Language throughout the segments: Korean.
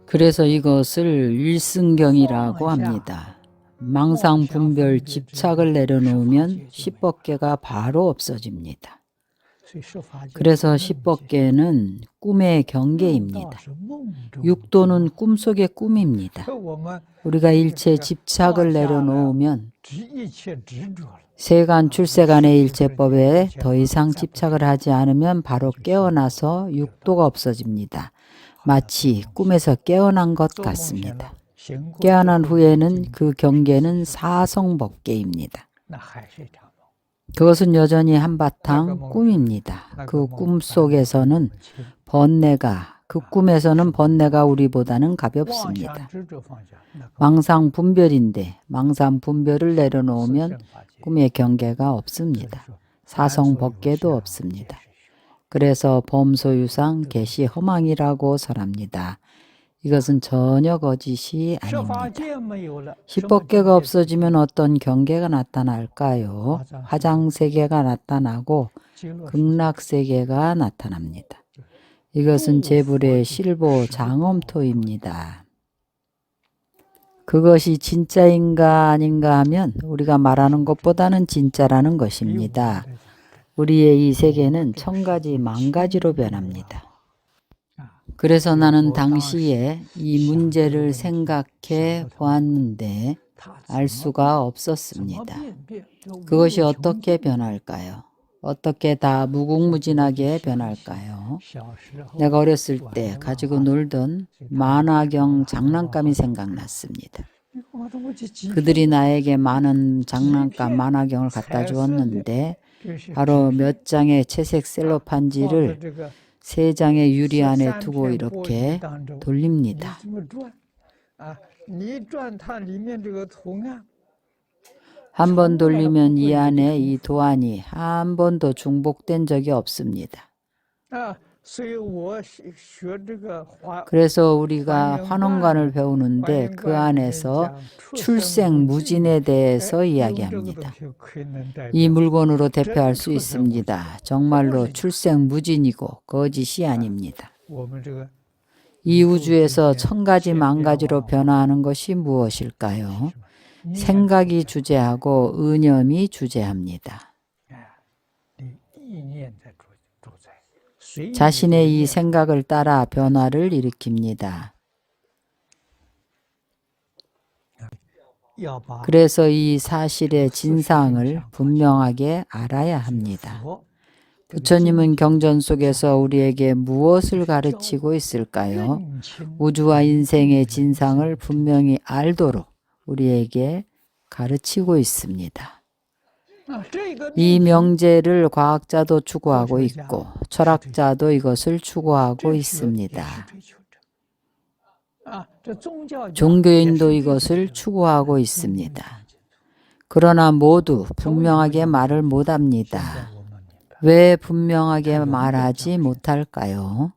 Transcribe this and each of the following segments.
그래서 이것을 일승경이라고 합니다. 망상분별 집착을 내려놓으면 십법계가 바로 없어집니다. 그래서 십법계는 꿈의 경계입니다. 육도는 꿈속의 꿈입니다. 우리가 일체 집착을 내려놓으면 세간 출세간의 일체법에 더 이상 집착을 하지 않으면 바로 깨어나서 육도가 없어집니다. 마치 꿈에서 깨어난 것 같습니다. 깨어난 후에는 그 경계는 사성법계입니다. 그것은 여전히 한바탕 꿈입니다. 그 꿈 속에서는 그 꿈에서는 번뇌가 우리보다는 가볍습니다. 망상분별인데 망상분별을 내려놓으면 꿈의 경계가 없습니다. 사성법계도 없습니다. 그래서 범소유상 개시허망이라고 설합니다. 이것은 전혀 거짓이 아닙니다. 십법계가 없어지면 어떤 경계가 나타날까요? 화장세계가 나타나고 극락세계가 나타납니다. 이것은 제불의 실보 장엄토입니다. 그것이 진짜인가 아닌가 하면 우리가 말하는 것보다는 진짜라는 것입니다. 우리의 이 세계는 천가지 만가지로 변합니다. 그래서 나는 당시에 이 문제를 생각해 보았는데 알 수가 없었습니다. 그것이 어떻게 변할까요? 어떻게 다 무궁무진하게 변할까요? 내가 어렸을 때 가지고 놀던 만화경 장난감이 생각났습니다. 그들이 나에게 많은 장난감 만화경을 갖다 주었는데 바로 몇 장의 채색 셀로판지를 3장의 유리 안에 두고 이렇게 돌립니다. 한 번 돌리면 이 안에 이 도안이 한 번도 중복된 적이 없습니다. 그래서 우리가 환원관을 배우는데 그 안에서 출생무진에 대해서 이야기합니다. 이 물건으로 대표할 수 있습니다. 정말로 출생무진이고 거짓이 아닙니다. 이 우주에서 천가지 만가지로 변화하는 것이 무엇일까요? 생각이 주재하고 의념이 주재합니다. 자신의 이 생각을 따라 변화를 일으킵니다. 그래서 이 사실의 진상을 분명하게 알아야 합니다. 부처님은 경전 속에서 우리에게 무엇을 가르치고 있을까요? 우주와 인생의 진상을 분명히 알도록 우리에게 가르치고 있습니다. 이 명제를 과학자도 추구하고 있고 철학자도 이것을 추구하고 있습니다. 종교인도 이것을 추구하고 있습니다. 그러나 모두 분명하게 말을 못합니다. 왜 분명하게 말하지 못할까요?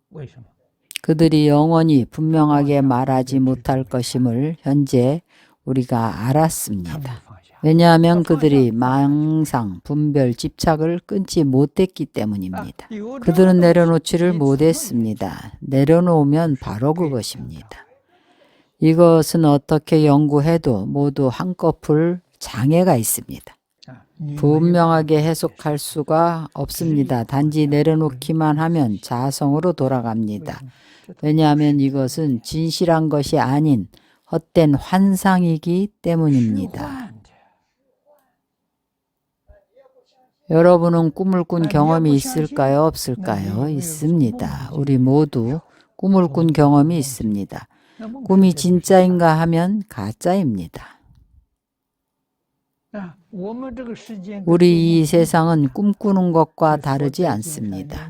그들이 영원히 분명하게 말하지 못할 것임을 현재 우리가 알았습니다. 왜냐하면 그들이 망상, 분별, 집착을 끊지 못했기 때문입니다. 그들은 내려놓지를 못했습니다. 내려놓으면 바로 그것입니다. 이것은 어떻게 연구해도 모두 한꺼풀 장애가 있습니다. 분명하게 해석할 수가 없습니다. 단지 내려놓기만 하면 자성으로 돌아갑니다. 왜냐하면 이것은 진실한 것이 아닌 헛된 환상이기 때문입니다. 여러분은 꿈을 꾼 경험이 있을까요? 없을까요? 있습니다. 우리 모두 꿈을 꾼 경험이 있습니다. 꿈이 진짜인가 하면 가짜입니다. 우리 이 세상은 꿈꾸는 것과 다르지 않습니다.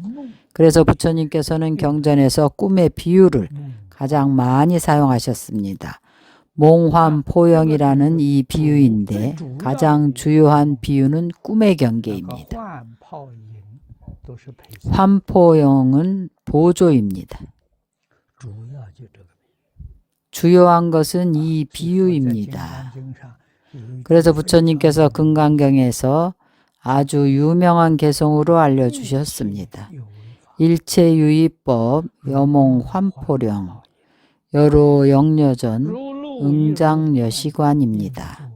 그래서 부처님께서는 경전에서 꿈의 비유를 가장 많이 사용하셨습니다. 몽환포영이라는 이 비유인데 가장 주요한 비유는 꿈의 경계입니다. 환포영은 보조입니다. 주요한 것은 이 비유입니다. 그래서 부처님께서 금강경에서 아주 유명한 개성으로 알려주셨습니다. 일체유의법, 여몽환포령, 여로영려전, 응장여시관입니다.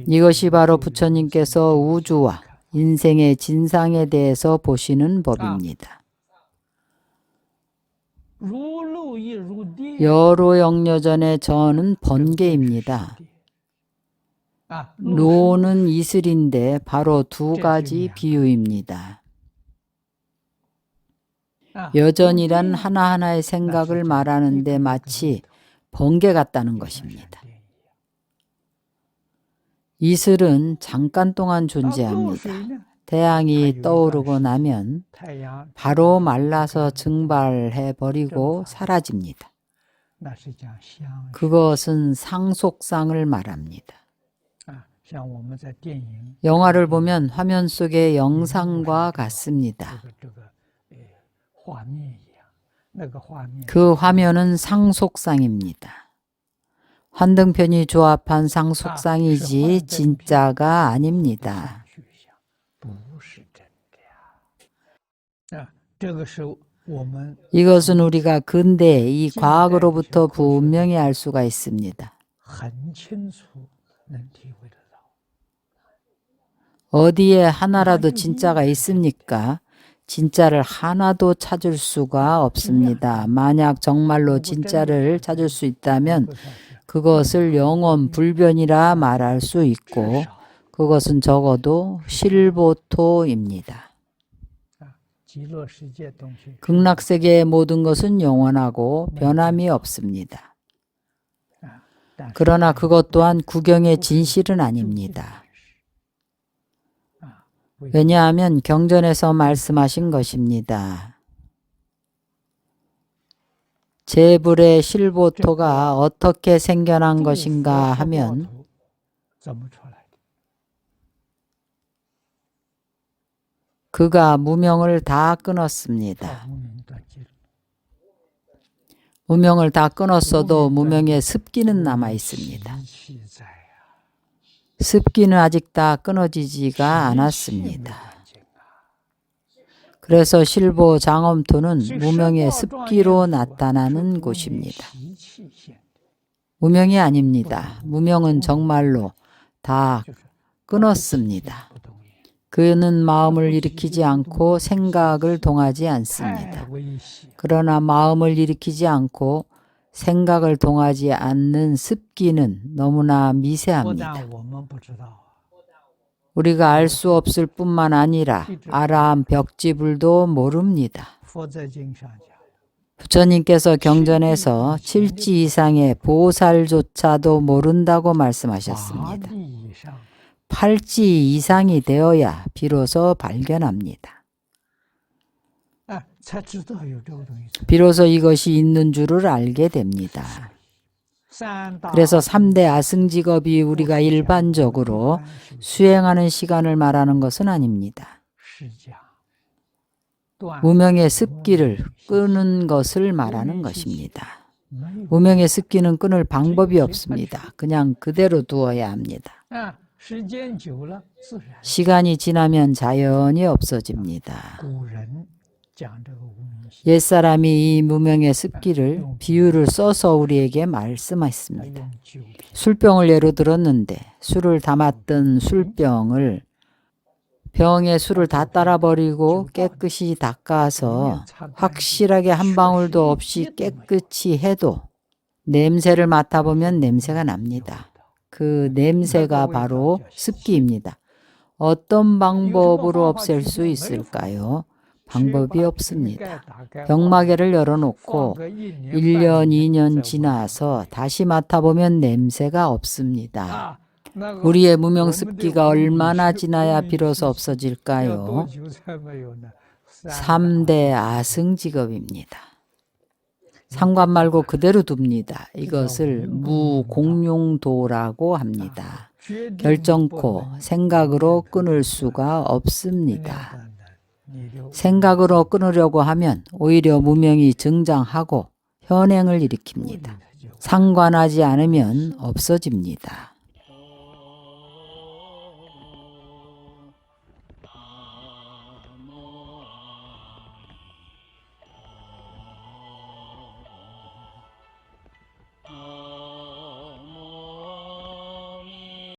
이것이 바로 부처님께서 우주와 인생의 진상에 대해서 보시는 법입니다. 여로영려전의 전은 번개입니다. 로는 이슬인데 바로 두 가지 비유입니다. 여전이란 하나하나의 생각을 말하는데 마치 번개 같다는 것입니다. 이슬은 잠깐 동안 존재합니다. 태양이 떠오르고 나면 바로 말라서 증발해버리고 사라집니다. 그것은 상속상을 말합니다. 영화를 보면 화면 속의 영상과 같습니다. 그 화면은 상속상입니다. 환등편이 조합한 상속상이지 진짜가 아닙니다. 이것은 우리가 근대 이 과학으로부터 분명히 알 수가 있습니다. 어디에 하나라도 진짜가 있습니까? 진짜를 하나도 찾을 수가 없습니다. 만약 정말로 진짜를 찾을 수 있다면 그것을 영원 불변이라 말할 수 있고 그것은 적어도 실보토입니다. 극락세계의 모든 것은 영원하고 변함이 없습니다. 그러나 그것 또한 구경의 진실은 아닙니다. 왜냐하면 경전에서 말씀하신 것입니다. 제불의 실보토가 어떻게 생겨난 것인가 하면 그가 무명을 다 끊었습니다. 무명을 다 끊었어도 무명의 습기는 남아 있습니다. 습기는 아직 다 끊어지지가 않았습니다. 그래서 실보 장엄토는 무명의 습기로 나타나는 곳입니다. 무명이 아닙니다. 무명은 정말로 다 끊었습니다. 그는 마음을 일으키지 않고 생각을 동하지 않습니다. 그러나 마음을 일으키지 않고 생각을 동하지 않는 습기는 너무나 미세합니다. 우리가 알 수 없을 뿐만 아니라 아라한 벽지불도 모릅니다. 부처님께서 경전에서 7지 이상의 보살조차도 모른다고 말씀하셨습니다. 8지 이상이 되어야 비로소 발견합니다. 비로소 이것이 있는 줄을 알게 됩니다. 그래서 3대 아승직업이 우리가 일반적으로 수행하는 시간을 말하는 것은 아닙니다. 무명의 습기를 끄는 것을 말하는 것입니다. 무명의 습기는 끊을 방법이 없습니다. 그냥 그대로 두어야 합니다. 시간이 지나면 자연히 없어집니다. 옛사람이 이 무명의 습기를 비유를 써서 우리에게 말씀했습니다. 술병을 예로 들었는데 술을 담았던 술병을 병에 술을 다 따라버리고 깨끗이 닦아서 확실하게 한 방울도 없이 깨끗이 해도 냄새를 맡아보면 냄새가 납니다. 그 냄새가 바로 습기입니다. 어떤 방법으로 없앨 수 있을까요? 방법이 없습니다. 병마개를 열어놓고 1년, 2년 지나서 다시 맡아보면 냄새가 없습니다. 우리의 무명습기가 얼마나 지나야 비로소 없어질까요? 3대 아승직업입니다. 상관 말고 그대로 둡니다. 이것을 무공용도라고 합니다. 결정코 생각으로 끊을 수가 없습니다. 생각으로 끊으려고 하면 오히려 무명이 증장하고 현행을 일으킵니다. 상관하지 않으면 없어집니다.